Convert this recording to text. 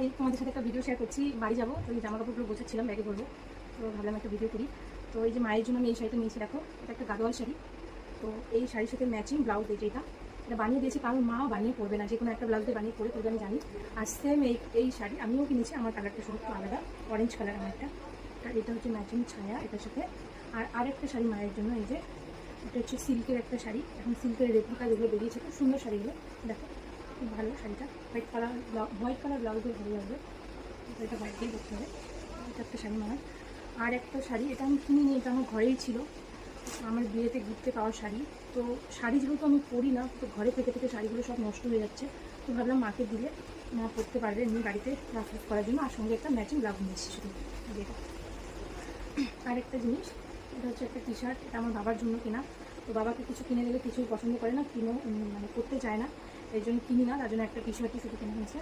High, তোমাদের সাথে একটা ভিডিও শেয়ার করছি। বাড়ি যাবো, তো এই জামা কাপড়গুলো গোছাচ্ছিলাম, ব্যাগে করবো, তো ভাবলাম একটা ভিডিও করি। তো এই যে মায়ের জন্য আমি এই শাড়িটা নিয়েছি, দেখো এটা একটা গাদোয়াল শাড়ি। তো এই শাড়ির সাথে ম্যাচিং ব্লাউজ এই যে এটা বানিয়ে দিয়েছি, কারণ মা বানিয়ে পরবে না, যে কোনো একটা ব্লাউজ দিয়ে বানিয়ে পরে পরবে আমি জানি। আর সেম এই শাড়ি আমিও কিনেছি, আমার কালারটা শুধু একটু আলাদা, অরেঞ্জ কালার আমার একটা। আর এটা হচ্ছে ম্যাচিং ছায়া এটার সাথে। আর আরেকটা শাড়ি মায়ের জন্য, এই যে এটা হচ্ছে সিল্কের একটা শাড়ি, এখন সিল্কের রেপ্লিকা যেগুলো বেরিয়েছে, খুব সুন্দর শাড়িগুলো, দেখো খুব ভালো শাড়িটা। হোয়াইট কালার ব্লাউজও ভালো লাগবে, এটা হোয়াইট দিয়ে করতে হবে। এটা একটা শাড়ি মার। আর একটা শাড়ি, এটা আমি কিনিনি, এটা আমার ঘরেই ছিল, আমার বিয়েতে গিফটে পাওয়া শাড়ি। তো শাড়ি যেহেতু আমি পরি না, তো ঘরে থেকে থেকে শাড়িগুলো সব নষ্ট হয়ে যাচ্ছে, তো ভাবলাম মাকে দিলে মা পরতে পারবে এমনি বাড়িতে রাফ করার জন্য। আর সঙ্গে একটা ম্যাচিং ব্লাউজ নিয়েছি শুধু যেটা। আর একটা জিনিস, এটা হচ্ছে একটা টি শার্ট, এটা আমার বাবার জন্য কেনা। তো বাবাকে কিছু কিনে দিলে কিছুই পছন্দ করে না, মানে করতে চায় না, এই জন্য কিনি না, তার জন্য একটা টি শার্টই শুধু কেনা হয়েছে।